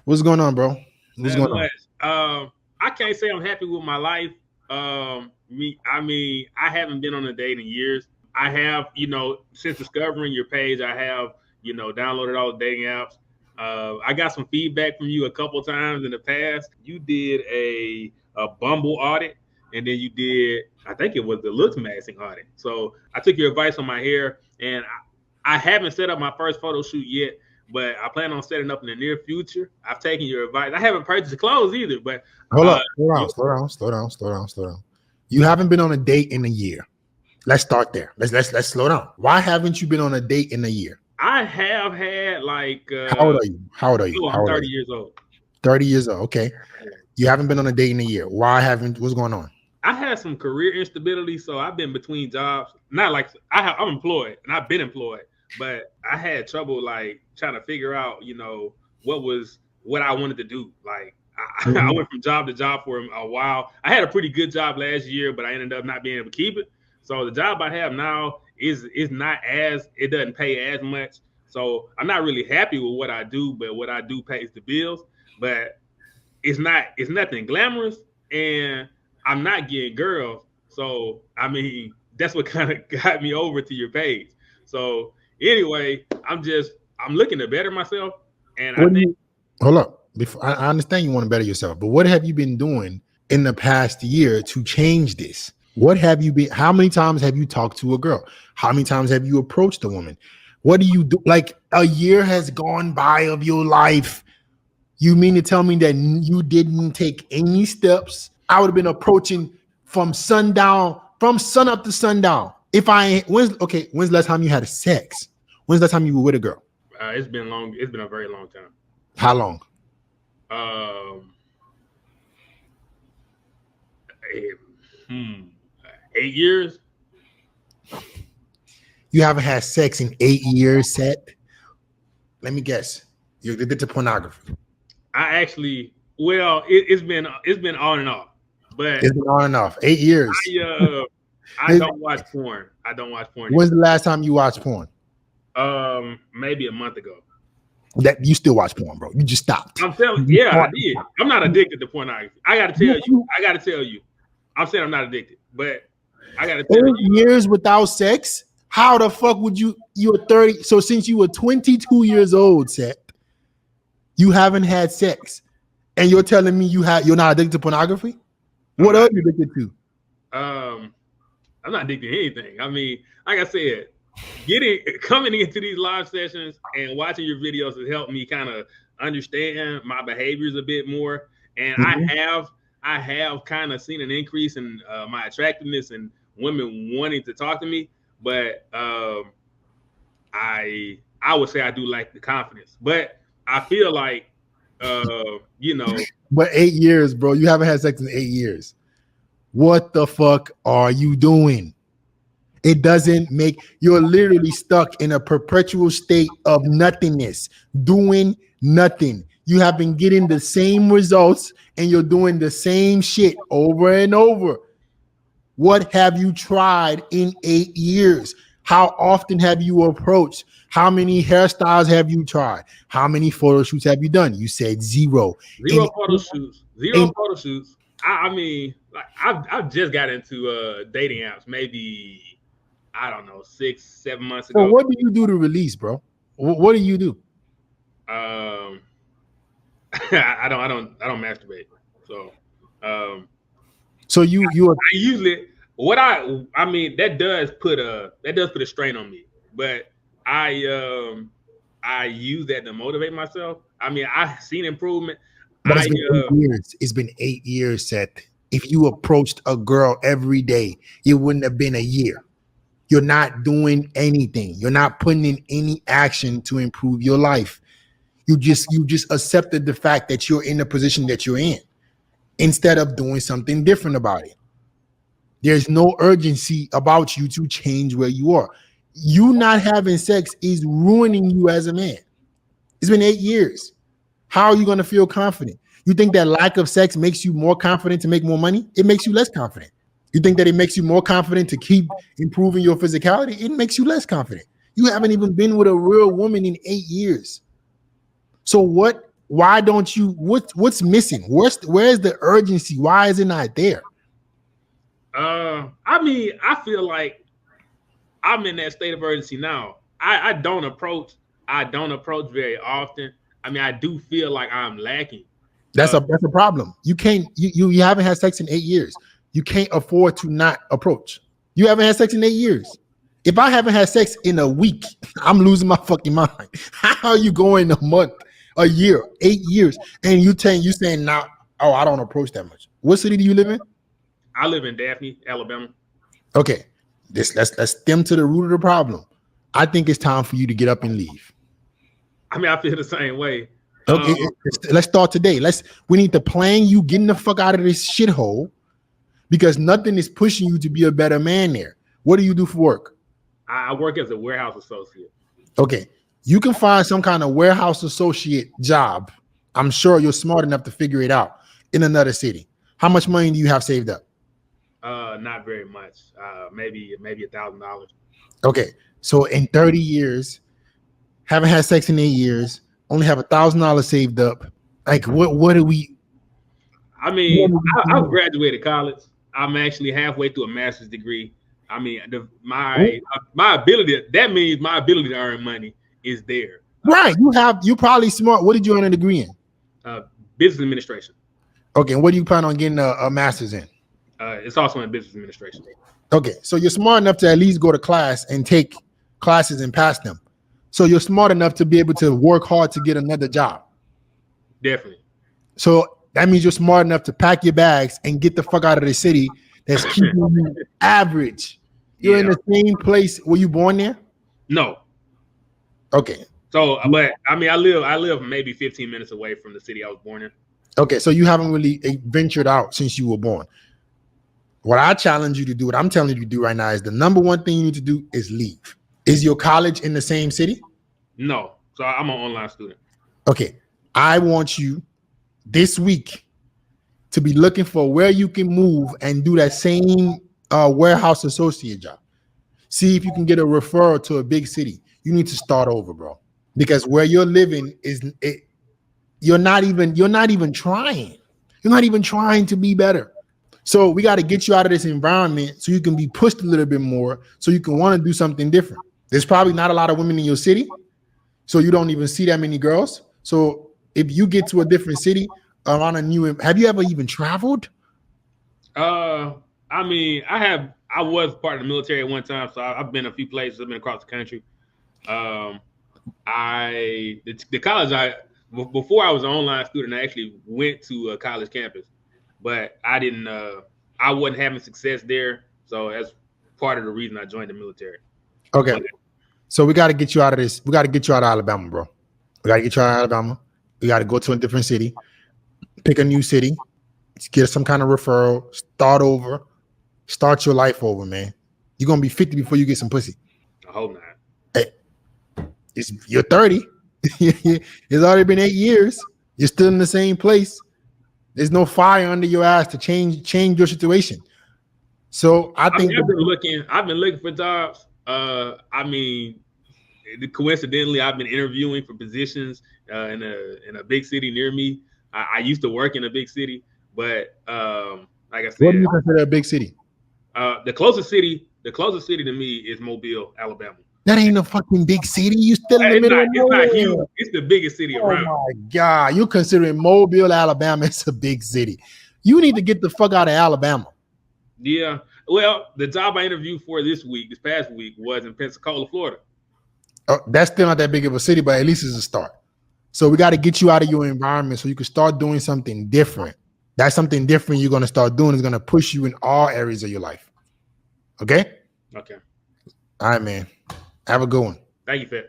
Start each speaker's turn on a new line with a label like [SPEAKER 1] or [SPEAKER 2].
[SPEAKER 1] What's going on, bro? What's
[SPEAKER 2] Not
[SPEAKER 1] going on?
[SPEAKER 2] much. I can't say I'm happy with my life. I haven't been on a date in years. I have, since discovering your page, I have, downloaded all the dating apps. I got some feedback from you a couple times in the past. You did a Bumble audit, and then you did, I think it was the looks maxing audit. So I took your advice on my hair, and I haven't set up my first photo shoot yet, but I plan on setting up in the near future. I've taken your advice. I haven't purchased clothes either, but
[SPEAKER 1] Hold
[SPEAKER 2] uh,
[SPEAKER 1] up, slow down,
[SPEAKER 2] you,
[SPEAKER 1] slow down, slow down, slow down, slow down. You haven't been on a date in a year. Let's start there. Let's slow down. Why haven't you been on a date in a year?
[SPEAKER 2] I have had like,
[SPEAKER 1] How old are you? How old are you?
[SPEAKER 2] oh,
[SPEAKER 1] How
[SPEAKER 2] I'm
[SPEAKER 1] old are
[SPEAKER 2] 30
[SPEAKER 1] you?
[SPEAKER 2] years old.
[SPEAKER 1] 30 years old. Okay.
[SPEAKER 2] Yeah.
[SPEAKER 1] You haven't been on a date in a year. Why haven't what's going on?
[SPEAKER 2] I had some career instability, so I've been between jobs. Not like I'm employed and I've been employed, but I had trouble like trying to figure out, what I wanted to do. Like I
[SPEAKER 1] Mhm.
[SPEAKER 2] went from job to job for a while. I had a pretty good job last year, but I ended up not being able to keep it. So the job I have now is not as it doesn't pay as much. So I'm not really happy with what I do, but what I do pays the bills. But it's nothing glamorous, and I'm not getting girls. So that's what kind of got me over to your page. So anyway, I'm looking to better myself, and I
[SPEAKER 1] What do
[SPEAKER 2] think
[SPEAKER 1] you hold up? Before I understand you want to better yourself, but what have you been doing in the past year to change this? What have you been? How many times have you talked to a girl? How many times have you approached a woman? What do you do? Like a year has gone by of your life. You mean to tell me that you didn't take any steps? I would have been approaching from sundown, from sun up to sundown. If I when's the last time you had sex? When's the last time you were with a girl?
[SPEAKER 2] it's been long. It's been a very long time.
[SPEAKER 1] How long?
[SPEAKER 2] Um, eh, hmm, 8 years.
[SPEAKER 1] You haven't had sex in 8 years, Seth? Let me guess. You're addicted to pornography.
[SPEAKER 2] I actually, well, it's been on and off, but
[SPEAKER 1] It's been on and off. 8 years.
[SPEAKER 2] I uh I don't watch porn. I don't watch porn
[SPEAKER 1] When's
[SPEAKER 2] anymore.
[SPEAKER 1] the last time you watched porn?
[SPEAKER 2] Maybe a month ago.
[SPEAKER 1] That you still watch porn, bro. You just stopped.
[SPEAKER 2] I'm telling,
[SPEAKER 1] You
[SPEAKER 2] yeah, I
[SPEAKER 1] start-
[SPEAKER 2] did. I'm not addicted to pornography. I got to tell
[SPEAKER 1] you-
[SPEAKER 2] you.
[SPEAKER 1] you-
[SPEAKER 2] I got to tell you. I'm saying I'm not addicted, but I got to tell
[SPEAKER 1] 8 years without sex? How the fuck would you're 30? So since you were 22 years old, Seth, you haven't had sex. And you're telling me you're not addicted to pornography?
[SPEAKER 2] I'm
[SPEAKER 1] What
[SPEAKER 2] not.
[SPEAKER 1] are you addicted to?
[SPEAKER 2] Um, I'm not addicted to anything. Like I said, getting coming into these live sessions and watching your videos has helped me kind of understand my behaviors a bit more. And
[SPEAKER 1] Mhm.
[SPEAKER 2] I have kind of seen an increase in my attractiveness and women wanting to talk to me. But I would say I do like the confidence, but I feel like you know
[SPEAKER 1] But 8 years, bro. You haven't had sex in 8 years. What the fuck are you doing? It doesn't make you're literally stuck in a perpetual state of nothingness, doing nothing. You have been getting the same results and you're doing the same shit over and over. What have you tried in 8 years? How often have you approached? How many hairstyles have you tried? How many photo shoots have you done? You said zero.
[SPEAKER 2] zero
[SPEAKER 1] In,
[SPEAKER 2] photo shoots, zero
[SPEAKER 1] in
[SPEAKER 2] photo shoots. Like I've just got into dating apps maybe I don't know 6 7 months
[SPEAKER 1] so
[SPEAKER 2] ago.
[SPEAKER 1] what do you do to release, bro? What do you do?
[SPEAKER 2] Um, I don't masturbate, so um,
[SPEAKER 1] So you are
[SPEAKER 2] I usually I mean that does put a strain on me, but I um I use that to motivate myself. I mean, I've seen improvement.
[SPEAKER 1] but
[SPEAKER 2] I
[SPEAKER 1] it's been 8 years. It's been 8 years, Seth. If you approached a girl every day, it wouldn't have been a year. You're not doing anything. You're not putting in any action to improve your life. You just accepted the fact that you're in the position that you're in instead of doing something different about it. There's no urgency about you to change where you are. You not having sex is ruining you as a man. It's been 8 years. How are you going to feel confident? You think that lack of sex makes you more confident to make more money? It makes you less confident. You think that it makes you more confident to keep improving your physicality? It makes you less confident. You haven't even been with a real woman in 8 years. So what? why don't you? What's missing? Where's the urgency? Why is it not there?
[SPEAKER 2] I mean, I feel like I'm in that state of urgency now. I don't approach very often. I mean, I do feel like I'm lacking.
[SPEAKER 1] That's a problem. You can't. You haven't had sex in 8 years. You can't afford to not approach. You haven't had sex in 8 years. If I haven't had sex in a week, I'm losing my fucking mind. How are you going a month, a year, 8 years, and you saying now? Oh, I don't approach that much. What city do you live in?
[SPEAKER 2] I live in Daphne, Alabama.
[SPEAKER 1] Okay, let's stem to the root of the problem. I think it's time for you to get up and leave.
[SPEAKER 2] I mean, I feel the same way.
[SPEAKER 1] Okay, let's start today. We need to plan you getting the fuck out of this shithole because nothing is pushing you to be a better man there. What do you do for work?
[SPEAKER 2] I work as a warehouse associate.
[SPEAKER 1] Okay, you can find some kind of warehouse associate job. I'm sure you're smart enough to figure it out in another city. How much money do you have saved up?
[SPEAKER 2] Not very much. Maybe $1,000.
[SPEAKER 1] Okay, so in 30 years, haven't had sex in 8 years, only have $1,000 saved up. Like, what do we?
[SPEAKER 2] I mean, I've graduated college. I'm actually halfway through a master's degree. I mean, my ability. That means my ability to earn money is there.
[SPEAKER 1] Right. You probably smart. What did you earn a degree in?
[SPEAKER 2] Business administration.
[SPEAKER 1] Okay. And what do you plan on getting a master's in?
[SPEAKER 2] It's also in business administration.
[SPEAKER 1] Okay. So you're smart enough to at least go to class and take classes and pass them. So you're smart enough to be able to work hard to get another job.
[SPEAKER 2] Definitely.
[SPEAKER 1] So that means you're smart enough to pack your bags and get the fuck out of the city that's keeping you average. You're in the same place. Were you born there?
[SPEAKER 2] No.
[SPEAKER 1] Okay.
[SPEAKER 2] So, but I mean, I live maybe 15 minutes away from the city I was born in.
[SPEAKER 1] Okay. So you haven't really ventured out since you were born. What I challenge you to do, what I'm telling you to do right now is the number one thing you need to do is leave. Is your college in the same city?
[SPEAKER 2] No. So I'm an online student.
[SPEAKER 1] Okay. I want you this week to be looking for where you can move and do that same warehouse associate job. See if you can get a referral to a big city. You need to start over, bro. Because where you're living you're not even trying. You're not even trying to be better. So we got to get you out of this environment so you can be pushed a little bit more, so you can want to do something different. There's probably not a lot of women in your city, so you don't even see that many girls. So if you get to a different city around have you ever even traveled?
[SPEAKER 2] I mean, I was part of the military at one time, so I've been a few places. I've been across the country. The college before I was an online student, I actually went to a college campus, but I wasn't having success there. So that's part of the reason I joined the military.
[SPEAKER 1] Okay. So we got to get you out of this. We got to get you out of Alabama, bro. We got to get you out of Alabama. We got to go to a different city, pick a new city, get some kind of referral, start over, start your life over, man. You're going to be 50 before you get some pussy.
[SPEAKER 2] I hope not.
[SPEAKER 1] Hey, you're 30. It's already been 8 years. You're still in the same place. There's no fire under your ass to change your situation. So I've been
[SPEAKER 2] looking for jobs. I mean, coincidentally, I've been interviewing for positions in a big city near me. I used to work in a big city, but like I said,
[SPEAKER 1] what do you consider a big city?
[SPEAKER 2] The closest city to me is Mobile, Alabama.
[SPEAKER 1] That ain't a fucking big city. You still in the middle of nowhere.
[SPEAKER 2] It's not huge. It's the biggest city around.
[SPEAKER 1] Oh my God, you considering Mobile, Alabama is a big city. You need to get the fuck out of Alabama.
[SPEAKER 2] Yeah. Well, the job I interviewed for this past week, was in Pensacola, Florida.
[SPEAKER 1] That's still not that big of a city, but at least it's a start. So we got to get you out of your environment so you can start doing something different. That's something different you're going to start doing is going to push you in all areas of your life. Okay?
[SPEAKER 2] Okay.
[SPEAKER 1] All right, man. Have a good one.
[SPEAKER 2] Thank you, Fed.